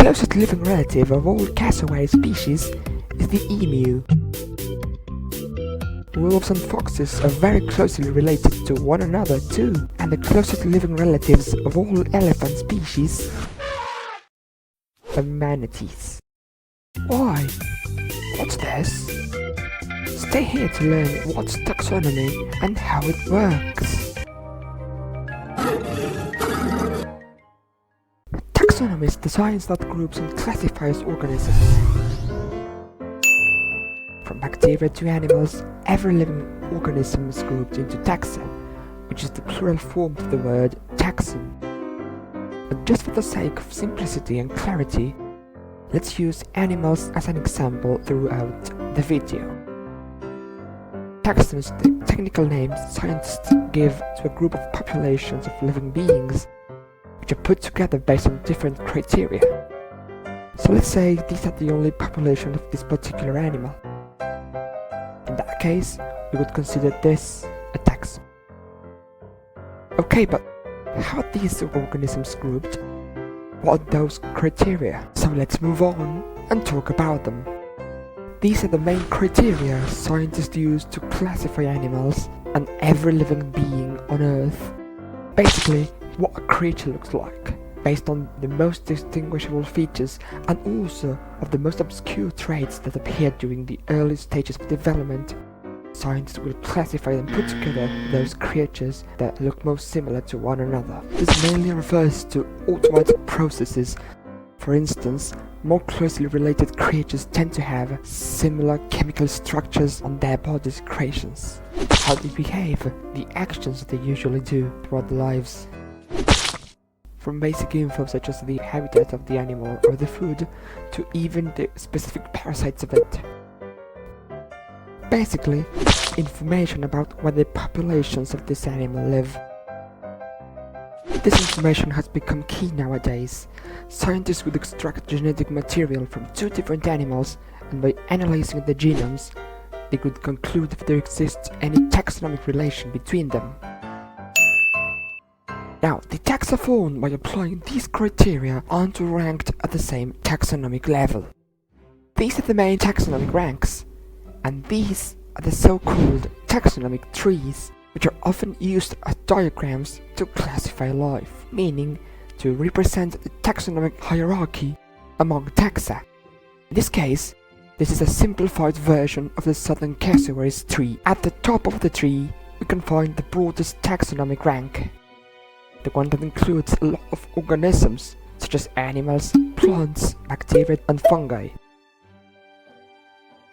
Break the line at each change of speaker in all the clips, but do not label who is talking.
closest living relative of all cassowary species is the emu. Wolves and foxes are very closely related to one another too, and the closest living relatives of all elephant species are manatees. Why? What's this? Stay here to learn what's taxonomy and how it works. Taxonomy is the science that groups and classifies organisms. From bacteria to animals, every living organism is grouped into taxa, which is the plural form of the word taxon. But just for the sake of simplicity and clarity, let's use animals as an example throughout the video. Taxon is the technical name scientists give to a group of populations of living beings, which are put together based on different criteria. So let's say these are the only population of this particular animal. In that case, we would consider this a taxon. Okay, but how are these organisms grouped? What are those criteria? So let's move on and talk about them. These are the main criteria scientists use to classify animals and every living being on Earth. Basically, what a creature looks like, based on the most distinguishable features and also of the most obscure traits that appear during the early stages of development. Scientists will classify and put together those creatures that look most similar to one another. This mainly refers to automatic processes. For instance, more closely related creatures tend to have similar chemical structures on their body's creations. How they behave, the actions they usually do throughout their lives. From basic info such as the habitat of the animal or the food, to even the specific parasites of it. Basically, information about where the populations of this animal live. This information has become key nowadays. Scientists would extract genetic material from two different animals, and by analyzing the genomes, they could conclude if there exists any taxonomic relation between them. Now, the taxa formed by applying these criteria aren't ranked at the same taxonomic level. These are the main taxonomic ranks, and these are the so-called taxonomic trees, which are often used as diagrams to classify life, meaning to represent the taxonomic hierarchy among taxa. In this case, this is a simplified version of the southern cassowaries tree. At the top of the tree, we can find the broadest taxonomic rank, the one that includes a lot of organisms, such as animals, plants, bacteria, and fungi.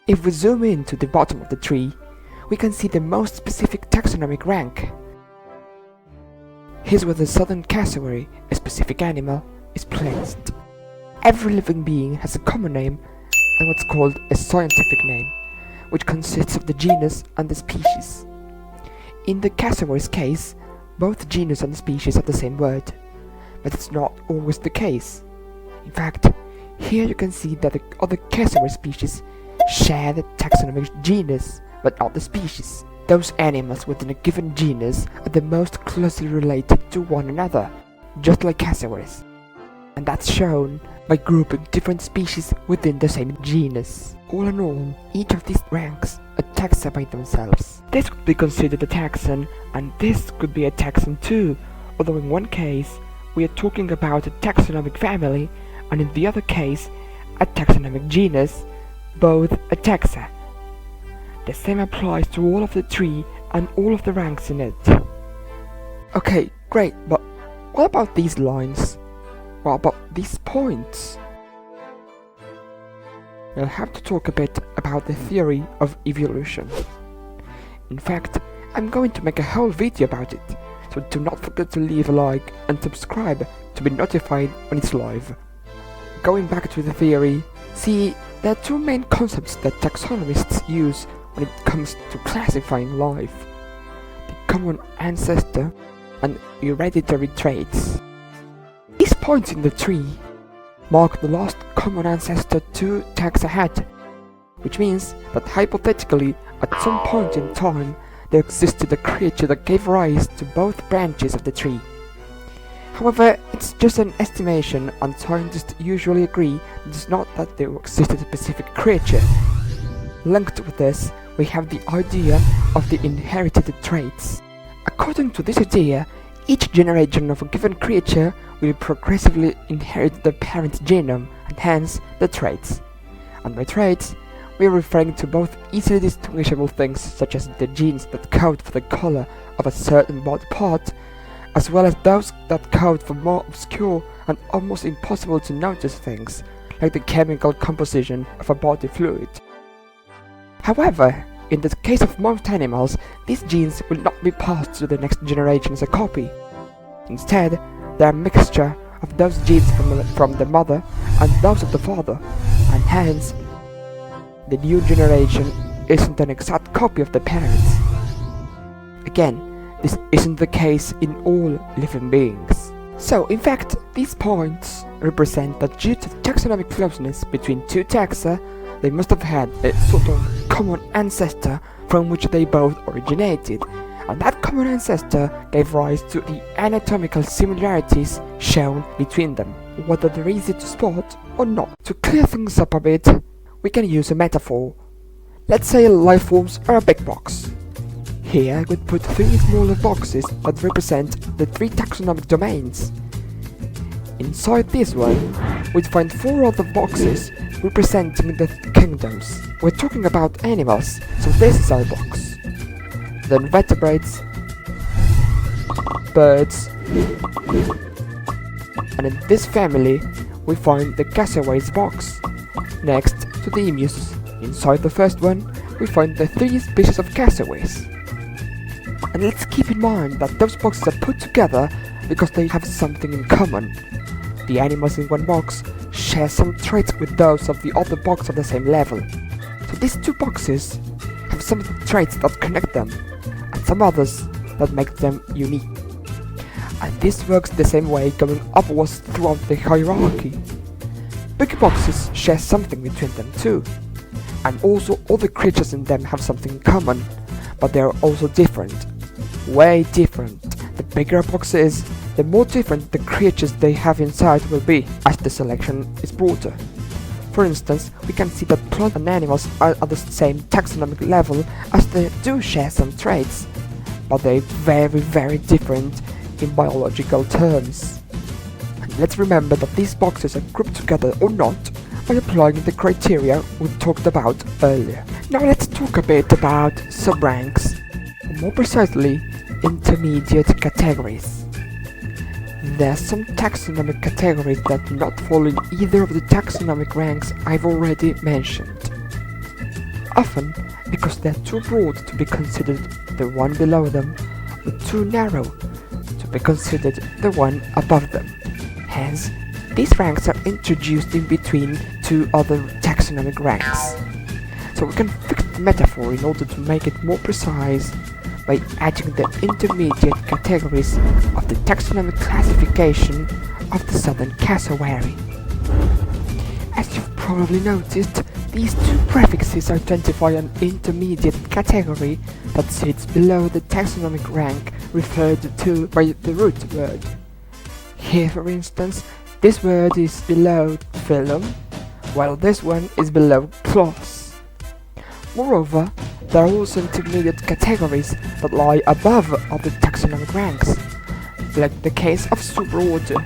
If we zoom in to the bottom of the tree, we can see the most specific taxonomic rank. Here's where the southern cassowary, a specific animal, is placed. Every living being has a common name and what's called a scientific name, which consists of the genus and the species. In the cassowary's case, both genus and species have the same word, but it's not always the case. In fact, here you can see that the other cassowary species share the taxonomic genus, but not the species. Those animals within a given genus are the most closely related to one another, just like cassowaries. And that's shown by grouping different species within the same genus. All in all, each of these ranks are taxa by themselves. This could be considered a taxon, and this could be a taxon too, although in one case we are talking about a taxonomic family, and in the other case a taxonomic genus, both a taxa. The same applies to all of the tree and all of the ranks in it. Okay, great, but what about these lines? What about these points? We'll have to talk a bit about the theory of evolution. In fact, I'm going to make a whole video about it, so do not forget to leave a like and subscribe to be notified when it's live. Going back to the theory, see, there are two main concepts that taxonomists use when it comes to classifying life: the common ancestor and hereditary traits. These points in the tree mark the last common ancestor two taxa had, which means that hypothetically, at some point in time, there existed a creature that gave rise to both branches of the tree. However, it's just an estimation, and scientists usually agree that it's not that there existed a specific creature. Linked with this, we have the idea of the inherited traits. According to this idea, each generation of a given creature will progressively inherit the parent genome, and hence the traits. And by traits, we are referring to both easily distinguishable things such as the genes that code for the color of a certain body part, as well as those that code for more obscure and almost impossible to notice things, like the chemical composition of a body fluid. However, in the case of most animals, these genes will not be passed to the next generation as a copy. Instead, they are a mixture of those genes from the mother and those of the father, and hence, the new generation isn't an exact copy of the parents. Again, this isn't the case in all living beings. So, in fact, these points represent that due to the taxonomic closeness between two taxa, they must have had a sort of common ancestor from which they both originated, and that common ancestor gave rise to the anatomical similarities shown between them, whether they're easy to spot or not. To clear things up a bit, we can use a metaphor. Let's say life forms are a big box. Here we'd put 3 smaller boxes that represent the 3 taxonomic domains. Inside this one, we'd find 4 other boxes representing the kingdoms. We're talking about animals, so this is our box. Then vertebrates, birds, and in this family, we find the cassowaries box. Next to the emus. Inside the first one, we find the 3 species of cassowaries. And let's keep in mind that those boxes are put together because they have something in common. The animals in one box share some traits with those of the other box at the same level. So these 2 boxes have some traits that connect them, and some others that make them unique. And this works the same way going upwards throughout the hierarchy. Big boxes share something between them too, and also all the creatures in them have something in common, but they are also different. Way different. The bigger a box is, the more different the creatures they have inside will be, as the selection is broader. For instance, we can see that plants and animals are at the same taxonomic level as they do share some traits, but they're very different in biological terms. And let's remember that these boxes are grouped together or not by applying the criteria we talked about earlier. Now let's talk a bit about sub-ranks, or more precisely, intermediate categories. There are some taxonomic categories that do not fall in either of the taxonomic ranks I've already mentioned. Often because they're too broad to be considered the one below them, or too narrow to be considered the one above them. Hence, these ranks are introduced in between 2 other taxonomic ranks. So we can fix the metaphor in order to make it more precise by adding the intermediate categories of the taxonomic classification of the southern cassowary. As you've probably noticed, these 2 prefixes identify an intermediate category that sits below the taxonomic rank referred to by the root word. Here, for instance, this word is below phylum, while this one is below class. Moreover, there are also intermediate categories that lie above other taxonomic ranks, like the case of superorder,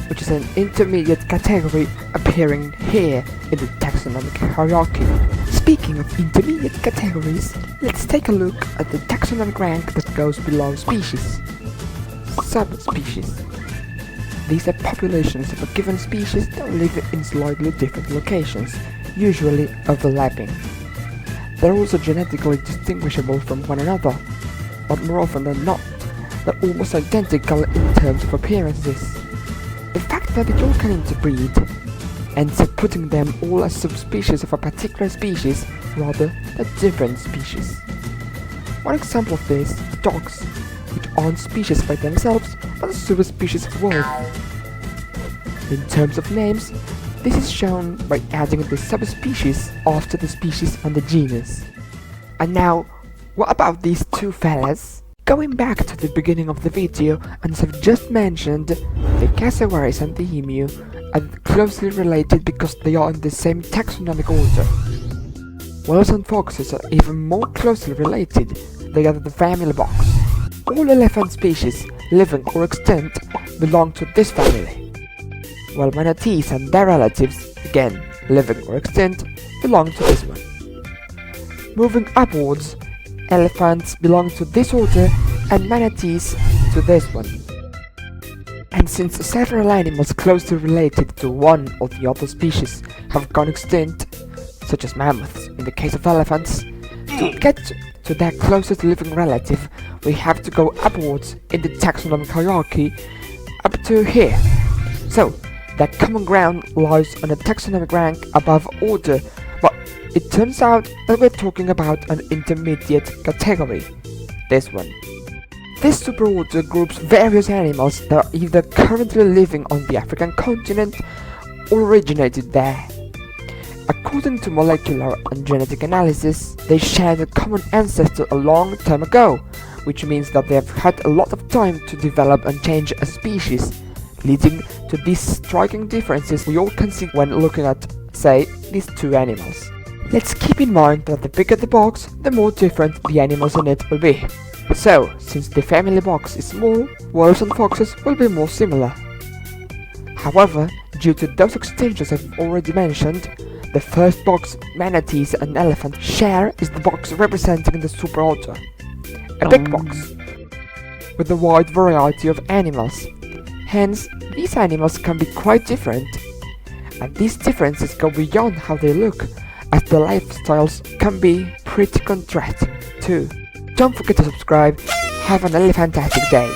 which is an intermediate category appearing here in the taxonomic hierarchy. Speaking of intermediate categories, let's take a look at the taxonomic rank that goes below species. Subspecies. These are populations of a given species that live in slightly different locations, usually overlapping. They're also genetically distinguishable from one another, but more often than not, they're almost identical in terms of appearances. The fact that they all can interbreed ends up putting them all as subspecies of a particular species rather than different species. One example of this are dogs, which aren't species by themselves but a subspecies of wolf. In terms of names, this is shown by adding the subspecies after the species and the genus. And now, what about these 2 fellas? Going back to the beginning of the video, and as I've just mentioned, the cassowaries and the emu are closely related because they are in the same taxonomic order. Whales and foxes are even more closely related. They are the family box. All elephant species, living or extinct, belong to this family, while manatees and their relatives, again living or extinct, belong to this one. Moving upwards, elephants belong to this order and manatees to this one. And since several animals closely related to one or the other species have gone extinct, such as mammoths in the case of elephants, to get to their closest living relative, we have to go upwards in the taxonomic hierarchy up to here. So, their common ground lies on a taxonomic rank above order, but it turns out that we're talking about an intermediate category, this one. This superorder groups various animals that are either currently living on the African continent or originated there. According to molecular and genetic analysis, they shared a common ancestor a long time ago, which means that they have had a lot of time to develop and change as species, leading to these striking differences we all can see when looking at, say, these two animals. Let's keep in mind that the bigger the box, the more different the animals in it will be. So, since the family box is small, whales and foxes will be more similar. However, due to those extinctions I've already mentioned, the first box manatees and elephants share is the box representing the superorder, a big box, with a wide variety of animals. Hence, these animals can be quite different, and these differences go beyond how they look, as their lifestyles can be pretty contrasting too. Don't forget to subscribe. Have an fantastic day.